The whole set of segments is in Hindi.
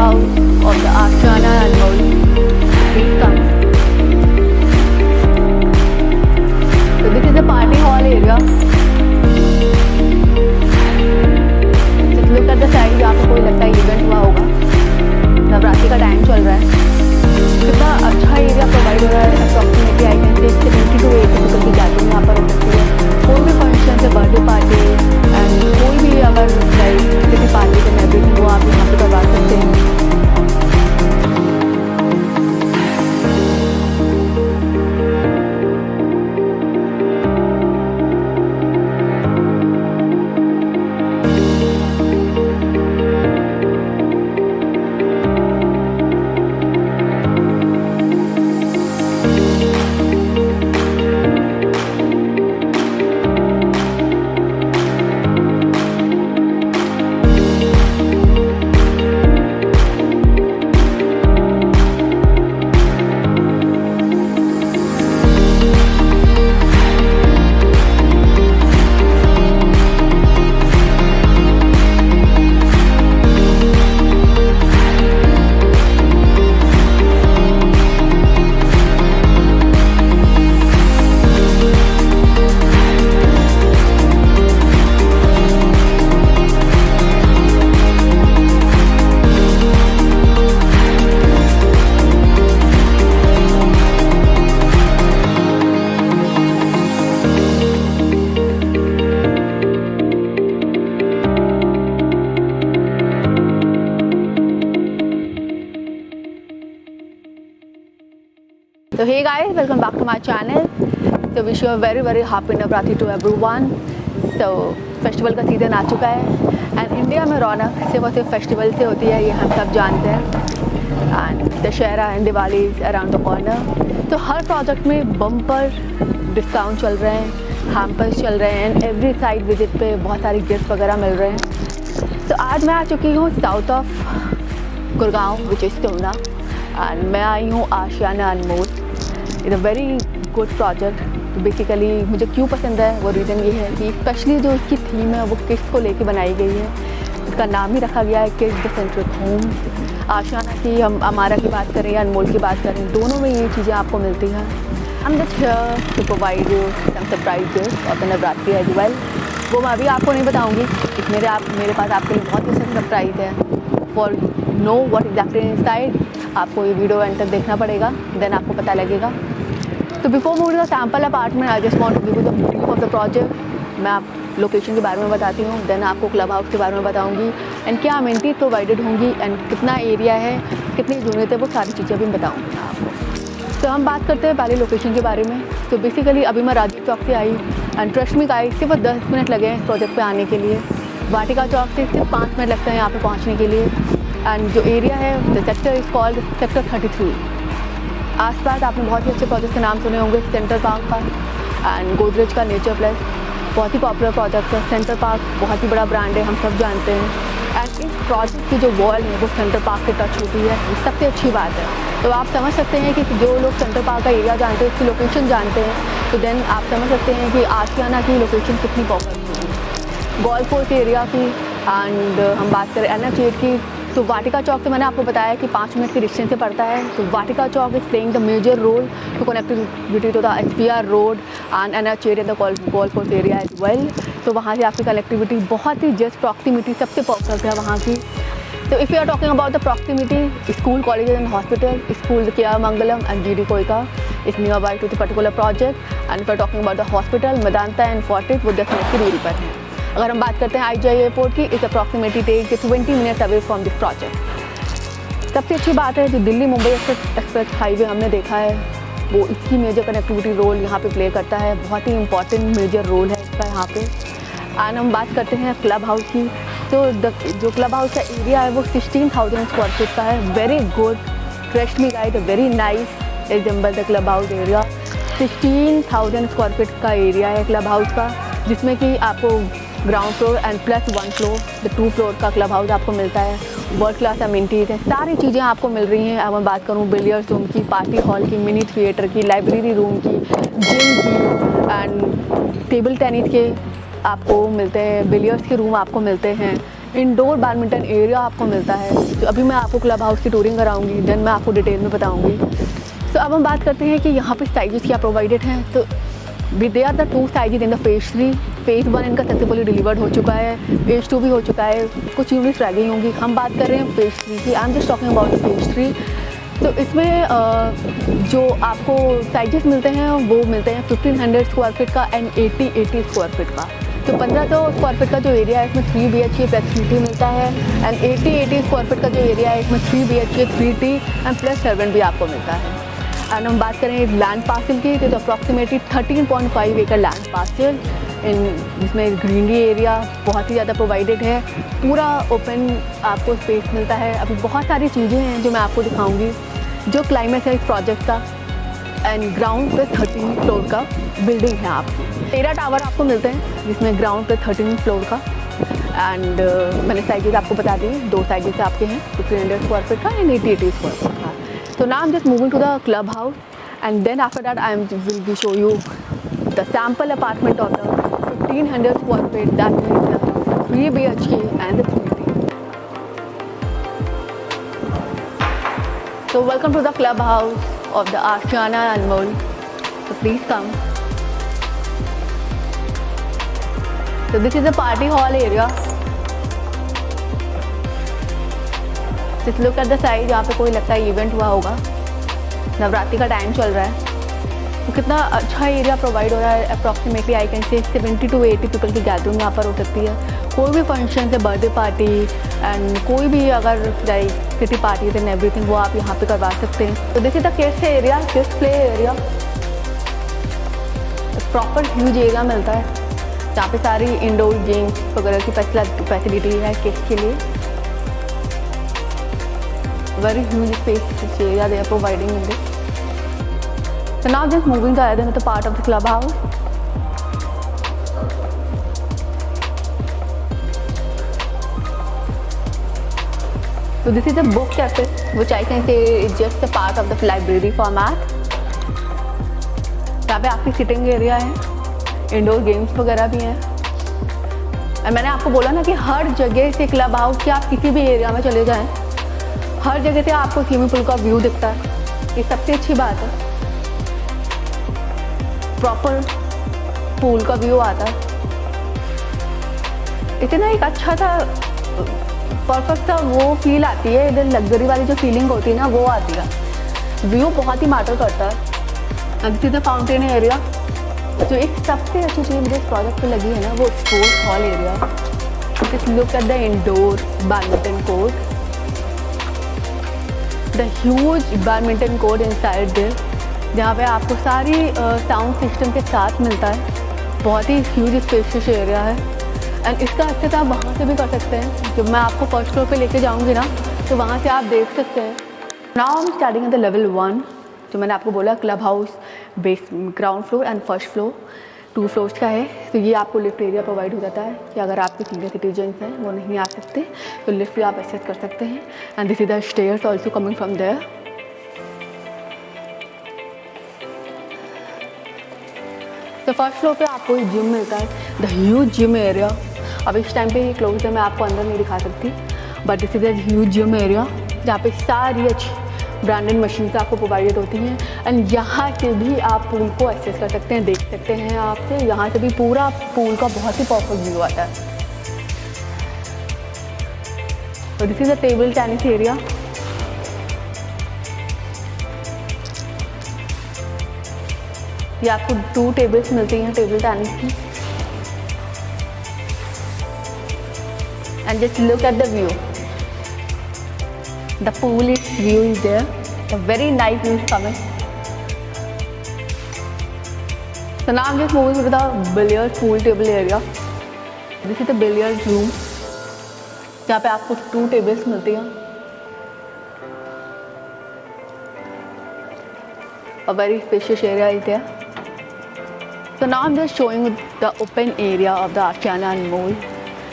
clubhouse of the Ashiana Anmol. Please come. So this is a party hall area. Just look at the side. यहाँ पे कोई लगता है इवेंट हुआ होगा, नवरात्रि का टाइम चल रहा है। कितना अच्छा एरिया प्रोवाइड हो रहा है। Approximately I can say 70 to 80 people की गैदरिंग यहाँ पर हो सकती है। कोई भी फंक्शन से बर्थडे पार्टी एंड कोई भी अगर लाइक किसी पार्टी से एवरीथिंग वो आप यहाँ पे करवा सकते हैं। So hey guys, welcome back to my channel. So wish you a very happy Navratri to everyone. So festival का सीज़न आ चुका है एंड इंडिया में रौनक सिर्फ और सिर्फ फेस्टिवल से होती है, ये हम सब जानते हैं। And Dussehra and Diwali around the corner. तो हर प्रोजेक्ट में बम्पर डिस्काउंट चल रहे हैं, हैम्पर्स चल रहे हैं एंड एवरी साइड विजिट पे बहुत सारी गिफ्ट वगैरह मिल रहे हैं। तो आज मैं आ चुकी हूँ south of Gurgaon which is टोना एंड मैं आई हूँ Ashiana Anmol. It's a very good project. तो बेसिकली मुझे क्यों पसंद है वो रीज़न ये है कि स्पेशली जो इसकी थीम है वो किड्स को लेके बनाई गई है। इसका नाम ही रखा गया है किड्स द सेंट्रिक होम। आशियाना की हम अमारा की बात करें या अनमोल की बात करें, दोनों में ये चीज़ें आपको मिलती हैं। I am just here to provide you some surprises of the Navratri as well. वो मैं अभी आपको नहीं बताऊँगी, मेरे पास आपके लिए बहुत ही सरप्राइज़ है। For know what exactly inside आपको ये वीडियो एंड तक देखना पड़ेगा, देन आपको पता लगेगा। तो before moving the sample apartment I just want to give you the brief of the project. मैं आप लोकेशन के बारे में बताती हूँ, देन आपको क्लब हाउस के बारे में बताऊँगी एंड क्या अमेनिटीज प्रोवाइडेड होंगी एंड कितना एरिया है, कितनी यूनिट है, वो सारी चीज़ें भी मैं बताऊँगी आपको। तो हम बात करते हैं पहले लोकेशन के बारे में। तो बेसिकली अभी मैं राजीव चौक से आई एंड ट्रस्ट में आई, सिर्फ 10 मिनट लगे हैं इस प्रोजेक्ट पर आने के लिए। वाटिका चौक से सिर्फ 5 मिनट लगते हैं यहाँ पर पहुँचने के लिए। एंड जो एरिया है the sector is called sector 33। आसपास आपने बहुत ही अच्छे प्रोजेक्ट के नाम सुने होंगे, सेंटर पार्क का एंड गोदरेज का नेचर प्लस, बहुत ही पॉपुलर प्रोजेक्ट है। सेंटर पार्क बहुत ही बड़ा ब्रांड है, हम सब जानते हैं। एंड इस प्रोजेक्ट की जो वॉल है वो सेंटर पार्क से टच होती है, ये सबसे अच्छी बात है। तो आप समझ सकते हैं कि जो लोग सेंटर पार्क का एरिया जानते हैं, उसकी लोकेशन जानते हैं, तो देन आप समझ सकते हैं कि आशियाना की लोकेशन कितनी पॉपुलर होगी। गोल्फ कोर्स एरिया की एंड हम बात करें NH8 की, तो वाटिका चौक से मैंने आपको बताया कि 5 मिनट की डिस्टेंस से पड़ता है। तो Vatika Chowk is playing the major role to connectivity to the SPR road and NH8 the golf course area as well. तो वहाँ से आपकी कनेक्टिविटी बहुत ही जस्ट प्रॉक्सिमिटी सबसे परफेक्ट है वहाँ की। तो if you are talking about the proximity, school, colleges and hospital, school care Mangalam and GD कोयका is near by to the particular project. And if you are talking about the hospital, Medanta and Fortis वो 10 मिनट की दूरी पर है। अगर हम बात करते हैं IGI एयरपोर्ट की, is approximately take 20 minutes away from this project. सबसे अच्छी बात है जो दिल्ली मुंबई एक्सप्रेस हाईवे हमने देखा है, वो इसकी मेजर कनेक्टिविटी रोल यहाँ पे प्ले करता है। बहुत ही इंपॉर्टेंट मेजर रोल है इसका यहाँ पे। एंड हम बात करते हैं क्लब हाउस की, तो जो क्लब हाउस का एरिया है वो 16,000 स्क्वायर फीट का है। Very good, trust me guys, very nice resemble the club house area. 16,000 square feet का एरिया है क्लब हाउस का, जिसमें कि आपको ground floor and plus 1 floor the 2 floor का क्लब हाउस आपको मिलता है। वर्ल्ड क्लास अमेनिटीज़ है, सारी चीज़ें आपको मिल रही हैं। अब मैं बात करूँ बिलियर्ड्स रूम की, पार्टी हॉल की, मिनी थिएटर की, लाइब्रेरी रूम की, जिम की एंड टेबल टेनिस के आपको मिलते हैं, बिलियर्ड्स के रूम आपको मिलते हैं इंडोर बैडमिंटन एरिया आपको मिलता है। तो अभी मैं आपको क्लब हाउस की टूरिंग कराऊंगी, देन मैं आपको डिटेल में बताऊंगी। तो अब हम बात करते हैं कि यहाँ पे साइजेस क्या प्रोवाइडेड हैं। तो they are the 2 sizes in the phase 3। Phase 1 इनका सक्सेसफुली डिलीवर्ड हो चुका है, फेज़ 2 भी हो चुका है, कुछ यूनिट्स रह गई होंगी। हम बात कर रहे हैं फेज़ 3 की। आई am just talking about phase 3। तो इसमें जो आपको साइजेस मिलते हैं वो मिलते हैं 1500 स्क्वायर फीट का एंड 80 स्क्वायर फीट का। तो 1500 स्क्वायर फीट का जो एरिया है इसमें 3 BHK फ्लेक्सिबिलिटी मिलता है एंड 80 स्क्वायर फीट का जो एरिया है इसमें 3 BHK 3T and plus servant भी आपको मिलता है। एंड हम बात करें लैंड पार्सल की, तो अप्रॉक्सीमेटली 13.5 एकड़ लैंड पार्सल जिसमें ग्रीनरी एरिया बहुत ही ज़्यादा प्रोवाइडेड है, पूरा ओपन आपको स्पेस मिलता है। अभी बहुत सारी चीज़ें हैं जो मैं आपको दिखाऊंगी। जो क्लाइमेट है इस प्रोजेक्ट का एंड ग्राउंड पे 13 फ्लोर का बिल्डिंग है आपकी। 13 टावर आपको मिलते हैं जिसमें ग्राउंड पे 13 फ्लोर का एंड मैंने साइजेस आपको बता दिए। 2 साइजेस आपके हैं 1500 स्क्वायर फीट का एंड 80 स्क्वायर फीट का। So now I'm just moving to the clubhouse and then after that will be show you the sample apartment of the 1500 square feet, that means the 3 BHK and the 3T. So welcome to the clubhouse of the Ashiana Anmol. So please come. So this is the party hall area. Just look at the size, यहाँ पे कोई लगता है इवेंट हुआ होगा, नवरात्रि का टाइम चल रहा है। तो कितना अच्छा एरिया प्रोवाइड हो रहा है। Approximately I can say 70 to 80 people की गैदरिंग यहाँ पर हो सकती है। कोई भी फंक्शन है, बर्थडे पार्टी एंड कोई भी अगर like kitty party and everything, वो आप यहाँ पे करवा सकते हैं। तो this is the kids area, kids play area. Proper huge area मिलता है जहाँ पे सारी इंडोर गेम्स वगैरह की फैसिलिटी है किड्स के लिए। Very huge space area they are providing in this. So now just moving to another part of the clubhouse. So this is a book cafe, which I can say is just a part of the library format. यहाँ पे आपकी सिटिंग एरिया है, इंडोर गेम्स वगैरह भी हैं। और मैंने आपको बोला ना कि हर जगह से क्लब हाउस के आप किसी भी एरिया में चले जाएं, हर जगह से आपको स्विमिंग पूल का व्यू दिखता है। ये सबसे अच्छी बात है, प्रॉपर पूल का व्यू आता है। इतना एक अच्छा था, परफेक्ट सा वो फील आती है, इधर लग्जरी वाली जो फीलिंग होती है ना वो आती है। व्यू बहुत ही मैटर करता है। This is the fountain area. जो एक सबसे अच्छी चीज़ मुझे इस प्रोजेक्ट पे लगी है ना, वो sports hall area. Just look at the indoor badminton court, the huge badminton court inside there, जहाँ पे आपको सारी साउंड सिस्टम के साथ मिलता है। बहुत ही ह्यूज स्पेशियस एरिया है एंड इसका एक्सेस आप वहाँ से भी कर सकते हैं। जब मैं आपको फर्स्ट फ्लोर पे लेके जाऊँगी ना, तो वहाँ से आप देख सकते हैं। नाउ हम स्टार्टिंग एट द लेवल 1, जो मैंने आपको बोला club house base ground floor and first floor 2 floors का है। तो ये आपको लिफ्ट एरिया प्रोवाइड हो जाता है कि अगर आपके सीनियर सिटीजन्स हैं वो नहीं आ सकते तो लिफ्ट भी आप एक्सेस कर सकते हैं। And this is the stairs also coming from there. तो फर्स्ट फ्लोर पे आपको एक जिम मिलता है, द ह्यूज जिम एरिया। अब इस टाइम पे ये क्लोज है, मैं आपको अंदर नहीं दिखा सकती, but this is the huge gym area जहाँ पे सारी अच्छी ब्रांडेड मशीन्स आपको प्रोवाइडेड होती हैं। एंड यहाँ से भी आप पूल को एक्सेस कर सकते हैं, देख सकते हैं। आपसे यहाँ से भी पूरा पूल का बहुत ही परफेक्ट व्यू आता है। तो this is a table tennis area. ये आपको 2 टेबल्स मिलती हैं टेबल टेनिस की। And just look at the view, the pool view is there, a very nice view is coming. So now I'm just moving to the billiard pool table area. This is the billiard room, जहाँ पे आपको 2 tables मिलती हैं। A very spacious area is there. So now I'm just showing the open area of the Ashiana Mall,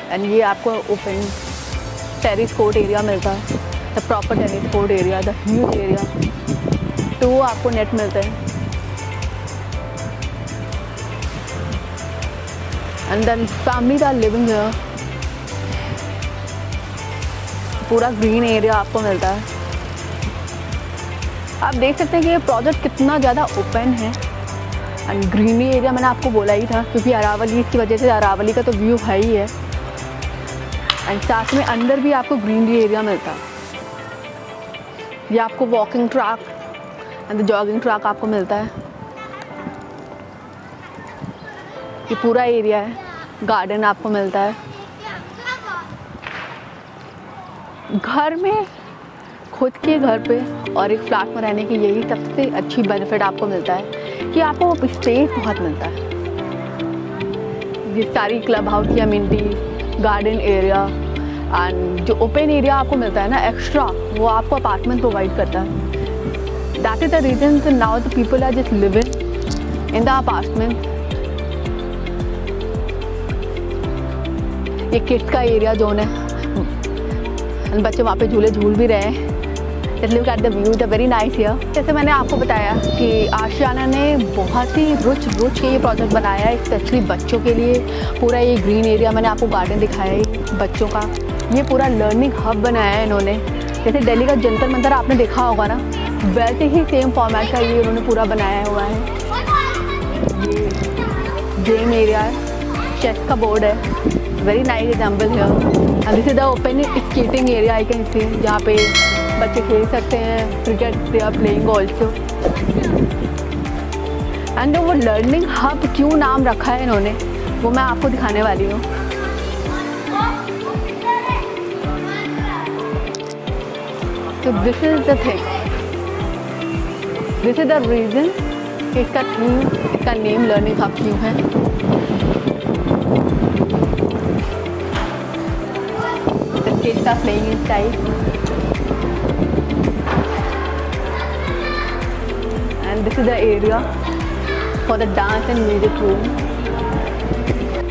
and ये आपको open terrace court area मिलता है। The proper tennis court area, the huge area. 2 आपको नेट मिलते हैं and then families are living here. पूरा ग्रीन एरिया आपको मिलता है। आप देख सकते हैं कि ये प्रोजेक्ट कितना ज़्यादा ओपन है एंड ग्रीनी एरिया मैंने आपको बोला ही था, क्योंकि अरावली की वजह से अरावली का तो व्यू है ही है। एंड साथ में अंदर भी आपको ग्रीनरी एरिया मिलता है। ये आपको walking track and jogging track आपको मिलता है। ये पूरा एरिया है, गार्डन आपको मिलता है। घर में, खुद के घर पे और एक फ्लैट में रहने की यही सबसे अच्छी बेनिफिट आपको मिलता है कि आपको स्पेस बहुत मिलता है। ये सारी क्लब हाउस की अमेनिटी, गार्डन एरिया एंड जो ओपन एरिया आपको मिलता है ना एक्स्ट्रा, वो आपको अपार्टमेंट प्रोवाइड करता है। That is the reason now the people are just living in the apartment. ये किड्स का एरिया जोन है, बच्चे वहाँ पे झूले झूल भी रहे हैं। Look at the view, the very nice here. जैसे मैंने आपको बताया कि आशियाना ने बहुत ही रुच के ये प्रोजेक्ट बनाया है स्पेशली बच्चों के लिए। पूरा ये ग्रीन एरिया, मैंने आपको गार्डन दिखाया है बच्चों का। ये पूरा लर्निंग हब बनाया है इन्होंने। जैसे दिल्ली का जंतर मंतर आपने देखा होगा ना, वैसे ही सेम फॉर्मेट का ये उन्होंने पूरा बनाया हुआ है। ये गेम एरिया है, चेस का बोर्ड है, very nice example here. And this is the open skating area I can see, जहाँ पे बच्चे खेल सकते हैं cricket, they are playing also. And वो लर्निंग हब क्यों नाम रखा है इन्होंने, वो मैं आपको दिखाने वाली हूँ। तो this is the thing, this is the reason कि इसका थीम, इसका नेम लर्निंग हब क्यों है। The kids are playing inside. And this is the area for the dance and music room.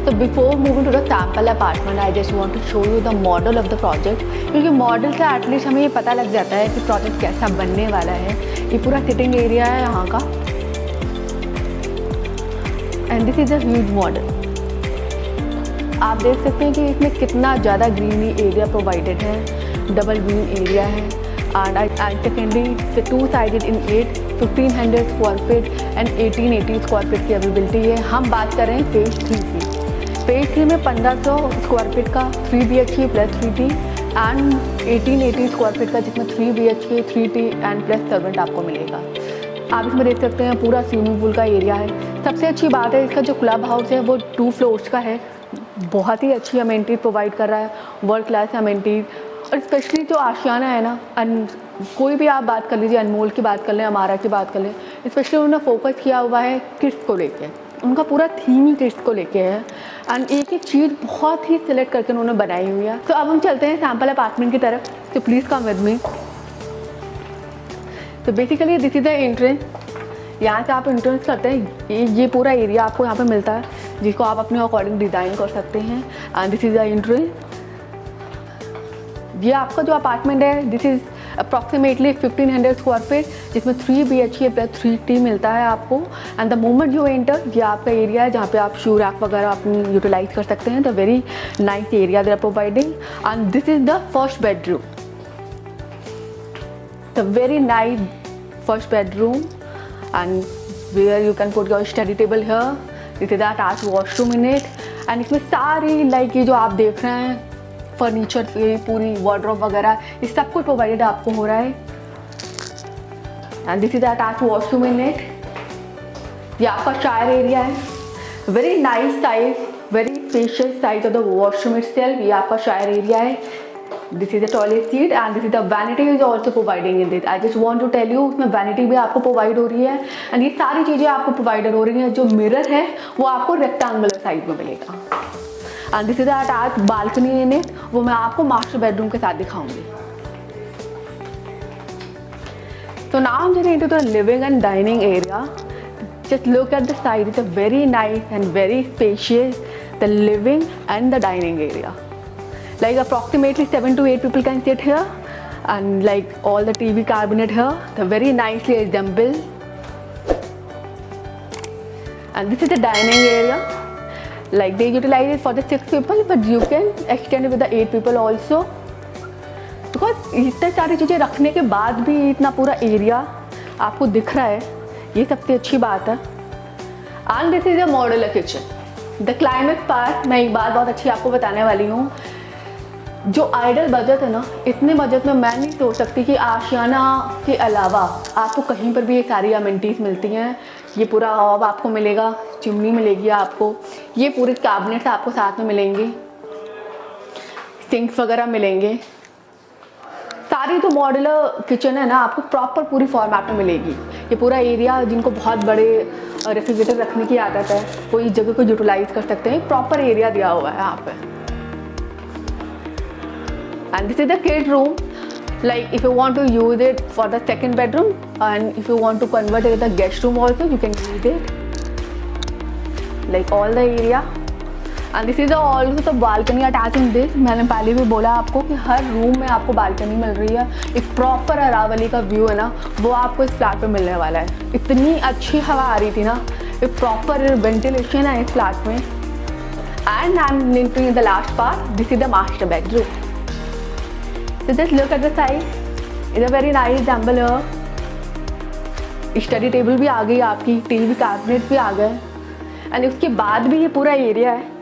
So before moving to the sample apartment, I just want to show you the model of the project. क्योंकि मॉडल से एटलीस्ट हमें ये पता लग जाता है कि प्रोजेक्ट कैसा बनने वाला है। ये पूरा सिटिंग एरिया है यहाँ का। And this is a huge model. आप देख सकते हैं कि इसमें कितना ज़्यादा ग्रीनी एरिया प्रोवाइडेड है, डबल ग्रीन एरिया है। And secondly the two sided in 1500 square feet and 1880 square feet की अवेलेबिलिटी है। हम बात कर रहे हैं फेज 3 की। फेज 3 में 1500 स्क्वायर फीट का 3 BHK plus 3T and 1880 square feet का, जिसमें 3 BHK 3T and plus servant आपको मिलेगा। आप इसमें देख सकते हैं पूरा स्विमिंग पूल का एरिया है। सबसे अच्छी बात है इसका जो क्लब हाउस है वो 2 फ्लोर्स का है। बहुत ही अच्छी अमेनिटी प्रोवाइड कर रहा है, वर्ल्ड क्लास अमेनिटी। और स्पेशली जो आशियाना है ना, कोई भी आप बात कर लीजिए, अनमोल की बात कर लें, अमारा की बात कर लें, स्पेशली उन्होंने फोकस किया हुआ है किड्स को लेके। उनका पूरा थीम ही किड्स को लेके है एंड एक एक चीज़ बहुत ही सिलेक्ट करके उन्होंने बनाई हुई है। तो अब हम चलते हैं सैम्पल अपार्टमेंट की तरफ। तो प्लीज़ कम विद मी। तो basically this is the entrance. यहाँ से आप एंट्रेंस करते हैं, ये पूरा एरिया आपको यहाँ पे मिलता है, जिसको आप अपने अकॉर्डिंग डिज़ाइन कर सकते हैं। And this is the entrance. ये आपका जो अपार्टमेंट है, this is approximately 1500 square feet, जिसमें 3 BHK प्लस 3T मिलता है आपको। And the moment you enter, ये आपका एरिया है जहाँ पे आप शू रैक वगैरह अपनी यूटिलाइज कर सकते हैं। The very nice area they are providing. And this is the first bedroom, the very nice first bedroom and where you can put your study table here. This is the attached washroom in it. and इसमें सारी लाइक ये जो आप देख रहे हैं फर्नीचर, ये पूरी वार्डरोब वगैरह, ये सब कुछ प्रोवाइडेड आपको हो रहा है। And this is the attached washroom in it. ये आपका शायर एरिया है, very nice size, very spacious size of the washroom itself. ये आपका शायर एरिया है। This is the toilet seat and this is the vanity is also providing in this. I just want to tell you, उसमें वैनिटी भी आपको प्रोवाइड हो रही है। एंड ये सारी चीज़ें आपको प्रोवाइडेड हो रही हैं। जो मिरर है वो आपको रेक्टेंगुलर साइज में मिलेगा। And this is the attached balcony in it, वो मैं आपको मास्टर बेडरूम के साथ दिखाऊंगी। So now I'm getting into the living and dining area. Just look at the side, it's a very nice and very spacious, the living and the dining area. Like approximately 7 to 8 people can sit here, and like all the TV cabinet here, they're very nicely assembled. And this is the dining area. Like they utilize it for the 6 people, but you can extend it with the 8 people also. Because इतने सारी चीज़ें रखने के बाद भी इतना पूरा एरिया आपको दिख रहा है, ये सबसे अच्छी बात है। And this is a modular kitchen. The climax part, मैं एक बात बहुत अच्छी आपको बताने वाली हूँ। जो आइडल बजट है ना, इतने बजट में मैं नहीं सोच सकती कि आशियाना के अलावा आपको कहीं पर भी ये सारी अमेनिटीज़ मिलती हैं। ये पूरा हॉब आपको मिलेगा, चिमनी मिलेगी आपको, ये पूरे कैबिनेट्स आपको साथ में मिलेंगे, सिंक्स वगैरह मिलेंगे। सारी जो मॉड्यूलर किचन है ना, आपको प्रॉपर पूरी फॉर्मेट में मिलेगी। ये पूरा एरिया, जिनको बहुत बड़े रेफ्रिजरेटर रखने की आदत है, वो इस जगह को यूटिलाइज कर सकते हैं। प्रॉपर एरिया दिया हुआ है यहाँ पे। And this is the kid room. Like if you want to use it for the second bedroom and if you want to convert it as a guest room also, you can use it. Like all the area. And this is also the balcony attached in this. मैंने पहले भी बोला आपको कि हर रूम में आपको बालकनी मिल रही है। एक प्रॉपर अरावली का व्यू है ना, वो आपको इस फ्लैट पे मिलने वाला है। इतनी अच्छी हवा आ रही थी ना, एक प्रॉपर वेंटिलेशन है इस फ्लैट में। And I'm entering the last part. This is the master bedroom. So just look at the side. It's a very nice amber here. Study table भी आ गई आपकी, टीवी कैबिनेट भी आ गए। एंड उसके बाद भी ये पूरा एरिया है।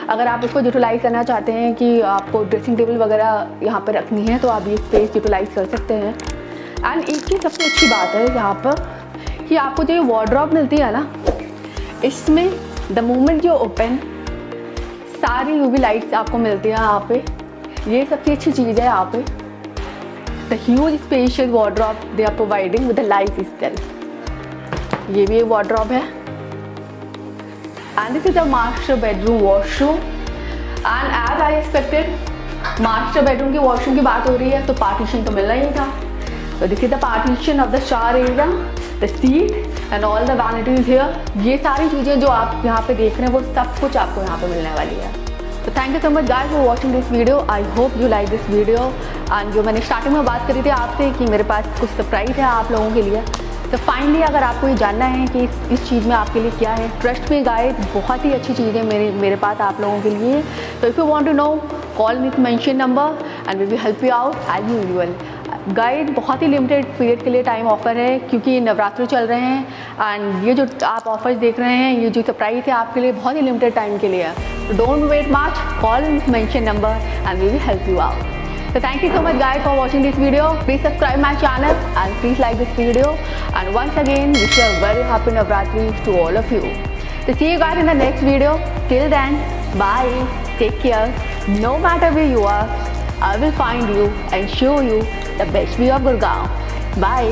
अगर आप इसको यूटिलाइज करना चाहते हैं कि आपको ड्रेसिंग टेबल वगैरह यहाँ पर रखनी है, तो आप ये स्पेस यूटिलाइज कर सकते हैं। एंड एक चीज़ सबसे अच्छी बात है यहाँ पर कि आपको जो ये वार्डरोब मिलती है ना, इसमें द मोमेंट यू ओपन, सारी यूवी लाइट्स आपको मिलती है यहाँ पे। ये सबसे अच्छी चीज़ है यहाँ पे। The huge spacious wardrobe they are providing with the light itself. ये भी एक वार्डरोब है। And this is the master bedroom washroom. And as I expected, master bedroom की वॉशरूम की बात हो रही है तो पार्टीशन तो मिलना ही था। तो this is the partition of the shower area, the seat and all the vanities here. ये सारी चीज़ें जो आप यहाँ पे देख रहे हैं, वो सब कुछ आपको यहाँ पे मिलने वाली है। तो thank you so much guys for watching this video. I hope you like this video. And जो मैंने स्टार्टिंग में बात करी थी आपसे कि मेरे पास कुछ सरप्राइज है आप लोगों के लिए, तो फाइनली अगर आपको ये जानना है कि इस चीज़ में आपके लिए क्या है, ट्रस्ट में गाइस बहुत ही अच्छी चीज़ है मेरे पास आप लोगों के लिए। तो if you want to know, call me mention number and we will help you out as usual. Guys बहुत ही लिमिटेड पीरियड के लिए टाइम ऑफर है, क्योंकि नवरात्र चल रहे हैं। एंड ये जो आप ऑफर्स देख रहे हैं, ये जो सरप्राइज है आपके लिए बहुत ही लिमिटेड टाइम के लिए है। So don't wait much, call and mention number and we will help you out. So thank you so much guys for watching this video. Please subscribe my channel and please like this video. And once again, wish you a very happy Navratri to all of you. So see you guys in the next video. Till then, bye. Take care. No matter where you are, I will find you and show you the best view of Gurgaon. Bye.